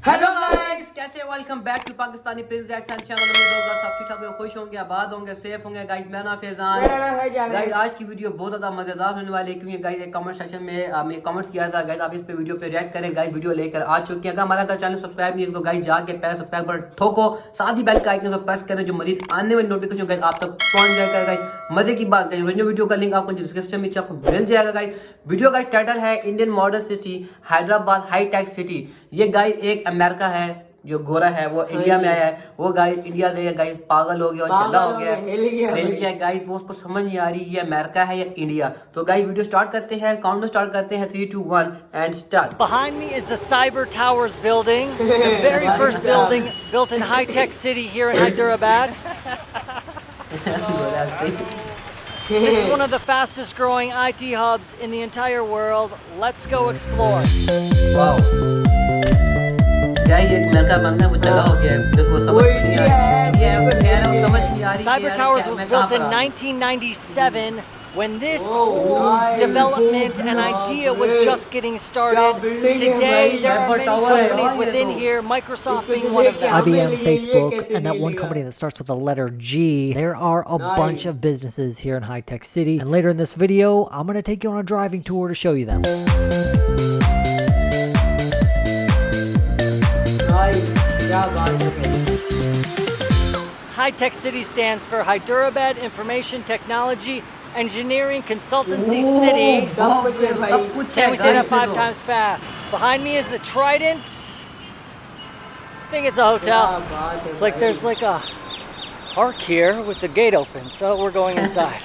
Hello guys, कैसे welcome back to Pakistani prince reaction channel. उम्मीद होगा सब ठीक ठाक होंगे, खुश होंगे, आबाद होंगे, सेफ होंगे। गाइस मेरा नाम फैजान, मेरा नाम है जावेद। गाइस आज की वीडियो बहुत ज्यादा मजेदार होने वाली है क्योंकि गाइस एक कमेंट सेक्शन में मैं कमेंट्स किया था गाइस आप इस पे वीडियो पे रिएक्ट करें। गाइस वीडियो लेकर आ चुके हैं। अगर हमारा चैनल सब्सक्राइब नहीं है तो गाइस जाके पहले सब्सक्राइब बटन ठोको, साथ ही बेल का आइकन प्रेस करें जो मजीद आने वाली नोटिफिकेशन गाइस आप तक पहुंच जाएगा। गाइस मजे की बात गाइस वीडियो का लिंक आपको डिस्क्रिप्शन में आपको मिल जाएगा। गाइस वीडियो का टाइटल है Indian modern city Hyderabad hitech city. ये गाइस एक अमेरिका है, जो गोरा है वो इंडिया में आया है, वो गाइस इंडिया से गाइस पागल हो गया और चला हो गया, हिल गया गाइस। वो उसको समझ नहीं आ रही ये अमेरिका है या इंडिया। तो गाइस वीडियो स्टार्ट करते हैं, काउंटडाउन स्टार्ट करते हैं 3 2 1 and start. Behind me is the Cyber Towers building, the very first building built in high-tech city here in Hyderabad. This is one of the fastest growing IT hubs in the entire world. Let's go explore. Wow guys, ये America बंदा है, वो चला हो गया है, देखो समझ नहीं आ रही ये कह रहा हूं, समझ नहीं आ रही। Cyber Towers was built in 1997 when this whole development and idea was just getting started. Today there are many companies within here, Microsoft being one of them. IBM, Facebook, and that one company that starts with the letter G. There are a bunch of businesses here in High Tech City, and later in this video I'm going to take you on a driving tour to show you them. High Tech City stands for Hyderabad Information Technology Engineering Consultancy City. Can we say that 5 times fast? Behind me is the Trident. I think it's a hotel. It's like there's like a park here with the gate open, so we're going inside.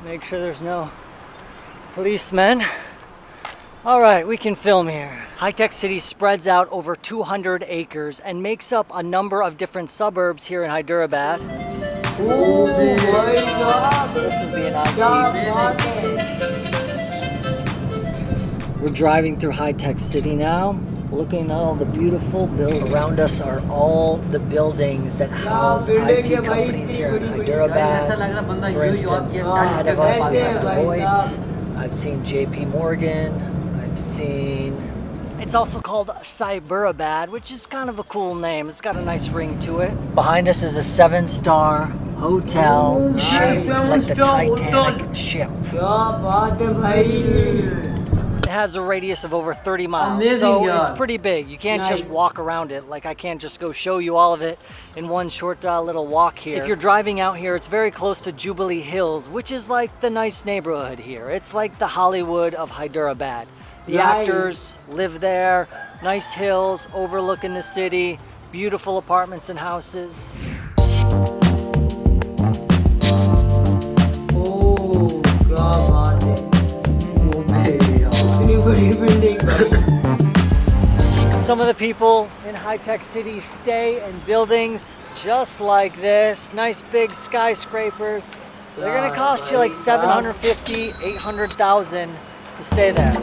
Make sure there's no policemen. All right, we can film here. High Tech City spreads out over 200 acres and makes up a number of different suburbs here in Hyderabad. Oh my God. So this would be an IT. We're driving through High Tech City now, looking at all the beautiful buildings. Around us are all the buildings that house IT companies here in Hyderabad. For instance, ahead of us we have Deloitte. I've seen JP Morgan. I've seen... It's also called Cyberabad, which is kind of a cool name. It's got a nice ring to it. Behind us is a 7-star hotel shaped like the Titanic ship. It has a radius of over 30 miles, so it's pretty big. You can't just walk around it. Like, I can't just go show you all of it in one short little walk here. If you're driving out here, it's very close to Jubilee Hills, which is like the nice neighborhood here. It's like the Hollywood of Hyderabad. The actors live there, nice hills overlooking the city, beautiful apartments and houses. Oh, क्या बात है, इतनी बड़ी building. Some of the people in High Tech City stay in buildings just like this, nice big skyscrapers. They're gonna cost you like 750, 800,000 to stay there.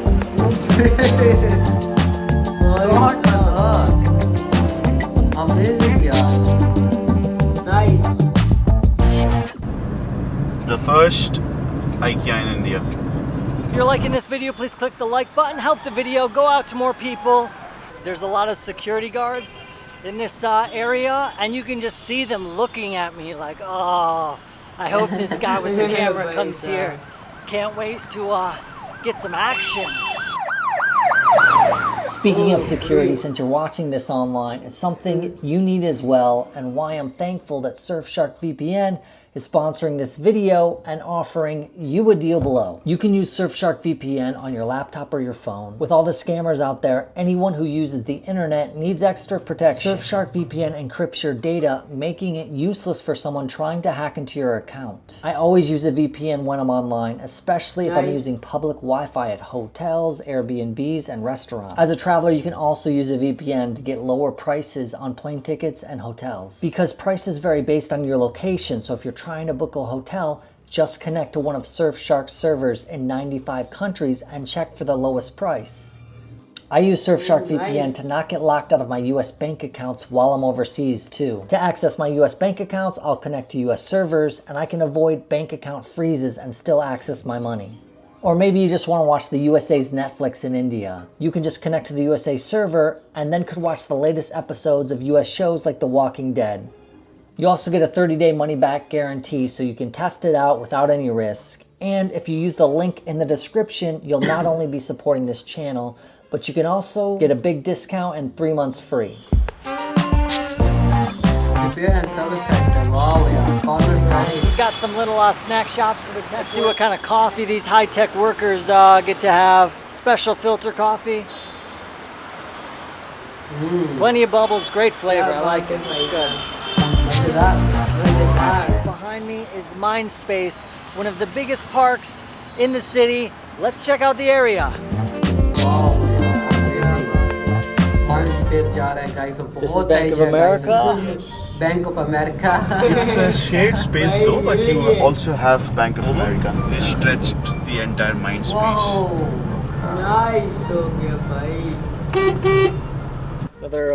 Amazing, yeah. Nice. The first IKEA in India. If you're liking this video, please click the like button, help the video go out to more people. There's a lot of security guards in this area, and you can just see them looking at me like, oh, I hope this guy with the camera comes here. Can't wait to get some action. Speaking of security, since you're watching this online, it's something you need as well, and why I'm thankful that Surfshark VPN is sponsoring this video and offering you a deal below. You can use Surfshark VPN on your laptop or your phone. With all the scammers out there, anyone who uses the internet needs extra protection. Surfshark VPN encrypts your data, making it useless for someone trying to hack into your account. I always use a VPN when I'm online, especially if I'm using public Wi-Fi at hotels, Airbnbs, and restaurants. As a traveler, you can also use a VPN to get lower prices on plane tickets and hotels. Because prices vary based on your location, so if you're trying to book a hotel, just connect to one of Surfshark's servers in 95 countries and check for the lowest price. I use Surfshark VPN to not get locked out of my US bank accounts while I'm overseas too. To access my US bank accounts, I'll connect to US servers, and I can avoid bank account freezes and still access my money. Or maybe you just want to watch the USA's Netflix in India. You can just connect to the USA server and then could watch the latest episodes of US shows like The Walking Dead. You also get a 30-day money-back guarantee so you can test it out without any risk. And if you use the link in the description, you'll not only be supporting this channel, but you can also get a big discount and 3 months free. Repair and service center. Wow, yeah. Corner nice. We've got some little snack shops for the tech. Let's see what kind of coffee these high-tech workers get to have. Special filter coffee. Plenty of bubbles, great flavor. I like it. It's good. Look at that. Behind me is Mindspace, one of the biggest parks in the city. Let's check out the area. Wow, Mindspace जा रहे हैं guys. तो This is बहुत Bank Tej of है, America. guys. Bank of America. It's a shared space though, but you also have Bank of America. It's stretched the entire mind space. Wow. Nice हो गया भाई. Another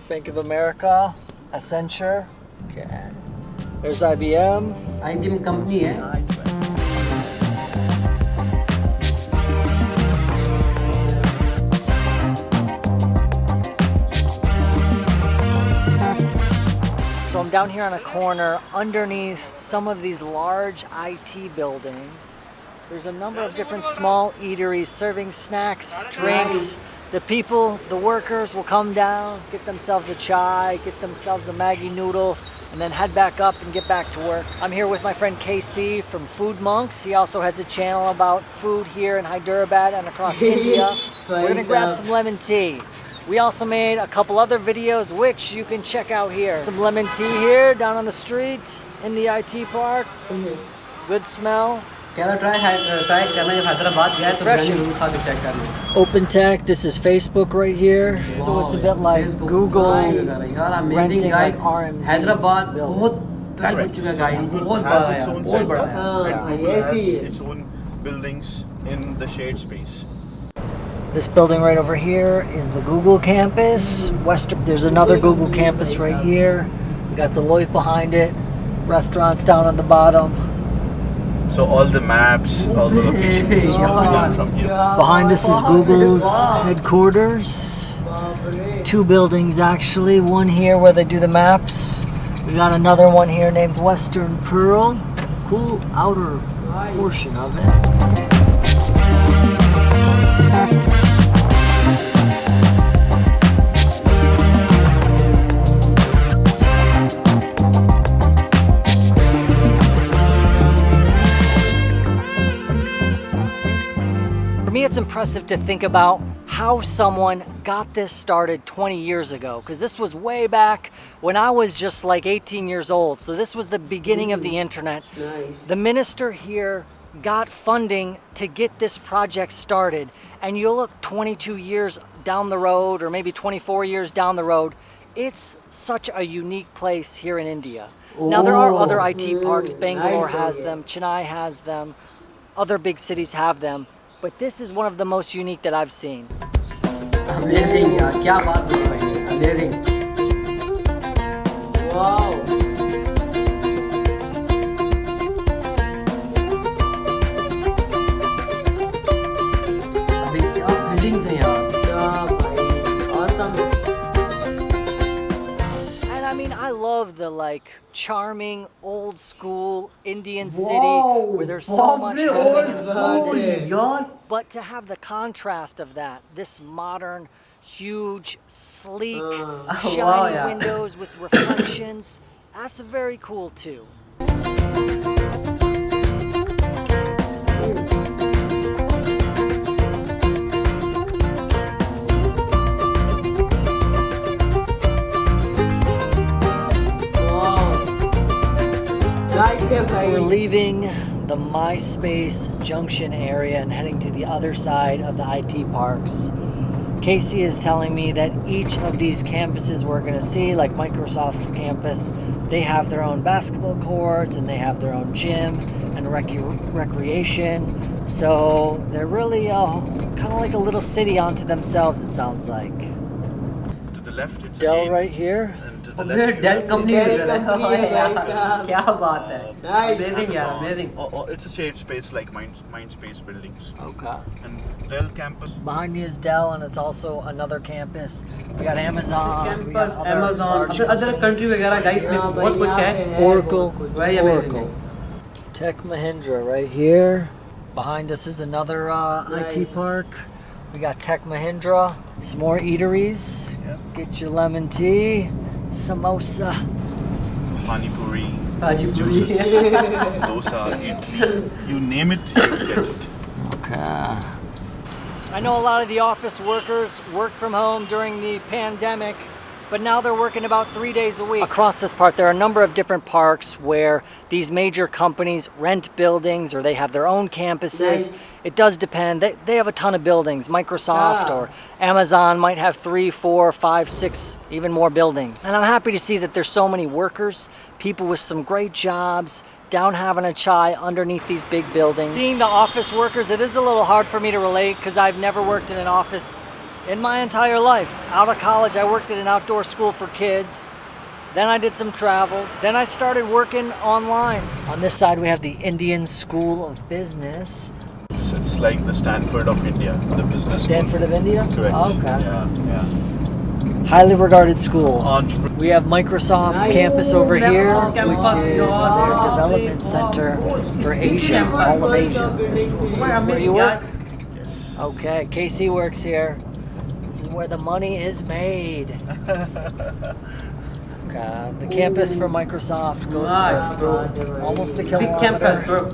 Bank of America, Accenture. Okay. There's IBM. IBM company है. So I'm down here on a corner underneath some of these large IT buildings. There's a number of different small eateries serving snacks, drinks. The people, the workers will come down, get themselves a chai, get themselves a Maggi noodle, and then head back up and get back to work. I'm here with my friend KC from Food Monks. He also has a channel about food here in Hyderabad and across India. We're gonna grab some lemon tea. We also made a couple other videos which you can check out here. Some lemon tea here down on the street in the IT park. Good smell. क्या try करना जब हैदराबाद गया तो Refreshing. जरूर खा के check करना. Open Tech, this is Facebook right here. So it's a bit like Facebook. Google. यार amazing renting guys. like RMZ Hyderabad building. बहुत well हो चुका है guys. बहुत It बड़ा has है its यार, own बहुत बड़ा setup. है. हाँ, It ऐसे has ही है. its own buildings in the shared space. This building right over here is the Google campus. There's another Google campus right here. We got Deloitte behind it. Restaurants down on the bottom. So all the maps, all the locations are done from here. Behind us is Google's headquarters. Two buildings actually. One here where they do the maps. We got another one here named Western Pearl. Cool outer portion of it. For me, it's impressive to think about how someone got this started 20 years ago, because this was way back when I was just like 18 years old. So this was the beginning of the internet. Nice. The minister here got funding to get this project started, and you look 22 years down the road, or maybe 24 years down the road, it's such a unique place here in India. Now there are other IT parks. Bangalore nice has idea. them, Chennai has them, other big cities have them, but this is one of the most unique that I've seen. Amazing यार, क्या बात है भाई. Amazing. Wow. अभी क्या buildings हैं यार. Yeah, भाई. Awesome. And I mean, I love the like charming old school Indian Wow. city where there's so much Baap re, happening old in small school distance. यार. But to have the contrast of that, this modern, huge, sleek, shiny wow, yeah. windows with reflections, that's very cool too. Wow. Nice है भाई. We're leaving the MySpace Junction area and heading to the other side of the IT parks. Casey is telling me that each of these campuses we're going to see, like Microsoft campus, they have their own basketball courts and they have their own gym and recreation. So they're really kind of like a little city onto themselves, it sounds like. To the left, it's Dell A. right here. And to the फिर left, you Dell have company Dell company है भाई साहब। क्या बात है Nice. Amazing यार Amazon. Amazing It's a shared space like Mindspace buildings. Okay. And Dell campus. Behind me is Dell, and it's also another campus. We got Amazon. we got campus other Amazon large फिर other companies. Country वगैरह guys में हाँ बहुत भाई, कुछ यहाँ है पे है Oracle. बहुत कुछ। Very amazing. Oracle. Tech Mahindra right here. Behind us is another Nice. IT park. We got Tech Mahindra. Some more eateries. Yep. Get your lemon tea, samosa. Pani Puri, Bhaji puri. juices, dosa, idli, you name it, you get it. Okay. I know a lot of the office workers worked from home during the pandemic, but now they're working about 3 days a week. Across this part, there are a number of different parks where these major companies rent buildings or they have their own campuses. Nice. It does depend. They have a ton of buildings. Microsoft Ah. or Amazon might have 3, 4, 5, 6, even more buildings. And I'm happy to see that there's so many workers, people with some great jobs, down having a chai underneath these big buildings. Seeing the office workers, it is a little hard for me to relate because I've never worked in an office in my entire life. Out of college, I worked at an outdoor school for kids. Then I did some travels. Then I started working online. On this side, we have the Indian School of Business. It's like the Stanford of India, the business school. Stanford of India? Correct. Okay. Yeah. Highly regarded school. Entrepreneur. We have Microsoft's Nice. campus over Ooh, here, campus. which is their Wow. development center for Asia, all of Asia. This is where you work? Yes. Okay, KC works here. This is where the money is made. Okay, the campus for Microsoft goes Nice, for bro. almost a Big kilometer. campus, bro.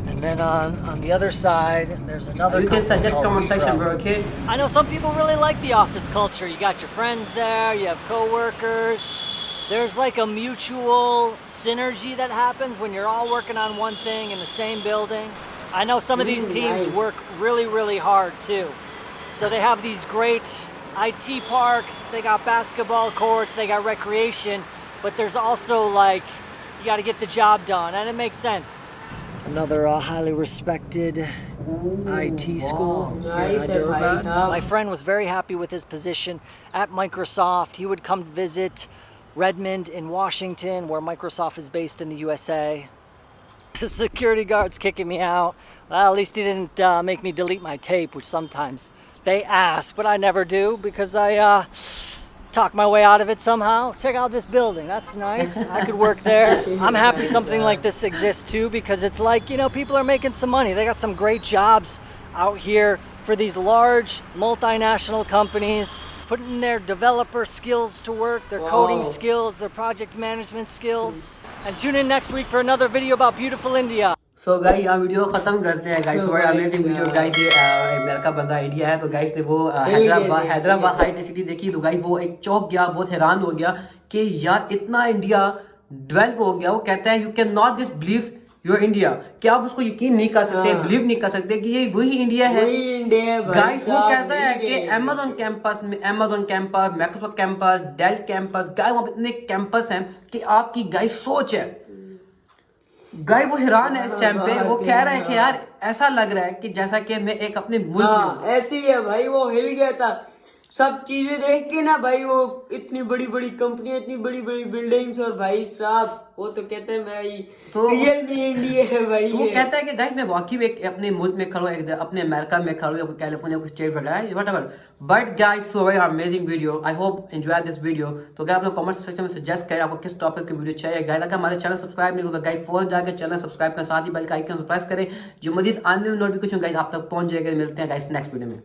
And then on the other side, there's another You can company suggest called comment section, Wipro. bro. Okay. I know some people really like the office culture. You got your friends there, you have coworkers. There's like a mutual synergy that happens when you're all working on one thing in the same building. I know some of these teams Nice. work really, really hard too. So they have these great IT parks, they got basketball courts, they got recreation, but there's also like, you got to get the job done, and it makes sense. Another highly respected IT school. Nice है भाई साहब। My friend was very happy with his position at Microsoft. He would come visit Redmond in Washington, where Microsoft is based in the USA. The security guard's kicking me out. Well, at least he didn't make me delete my tape, which sometimes they ask, but I never do because I talk my way out of it somehow. Check out this building. That's nice. I could work there. I'm happy something like this exists too because it's like, you know, people are making some money. They got some great jobs out here for these large multinational companies, putting their developer skills to work, their coding Wow. skills, their project management skills. And tune in next week for another video about beautiful India. So guys यहाँ video खत्म करते हैं guys तो बड़ा guys, amazing video यार। Guys ये एक लड़का बंदा इंडिया है तो गाइस ने वो देखिए। हैदराबाद हाईटेक सिटी देखी तो गाइस वो एक चौक गया बहुत हैरान हो गया कि यार इतना इंडिया डेवलप हो गया वो कहता है you can not this believe your India कि आप उसको यकीन नहीं कर सकते हाँ। बिलीव नहीं कर सकते कि ये वही इंडिया है वही इंडिया है भाई गाइस वो साहब, कहता है वही कि है। Amazon campus Microsoft campus Dell campus guys वहाँ पे इतने कैंपस हैं कि आपकी गाइस सोच है गाइस वो हैरान है इस टाइम पे वो कह रहा है कि यार ऐसा लग रहा है कि जैसा कि मैं एक अपने मुल्क में हूँ। हाँ ऐसे ही है भाई वो हिल गया था सब चीजें देख के ना भाई वो इतनी बड़ी बड़ी कंपनियां इतनी बड़ी बड़ी बिल्डिंग्स और भाई साहब वो तो कहते हैं भाई तो- रियल में इंडिया है भाई तो वो ये। कहता है कि गाइस मैं वाकई में एक अपने मुल्क में खड़ा हूँ एक अपने अमेरिका में खड़ा हूँ या कोई कैलिफोर्निया कोई स्टेट वगैरह है whatever but guys so very amazing video I hope enjoy this video तो गाइस आप लोग कमेंट सेक्शन में सजेस्ट करें आपको किस टॉपिक की वीडियो चाहिए गाइस अगर हमारे चैनल सब्सक्राइब नहीं होता गाइस फौरन जाकर चैनल सब्सक्राइब करें साथ ही बेल का आइकन प्रेस करें जो मजीद आने वाले नोटिफिकेशन गाइस आप तक पहुंच जाएगा मिलते हैं गाइस नेक्स्ट वीडियो में।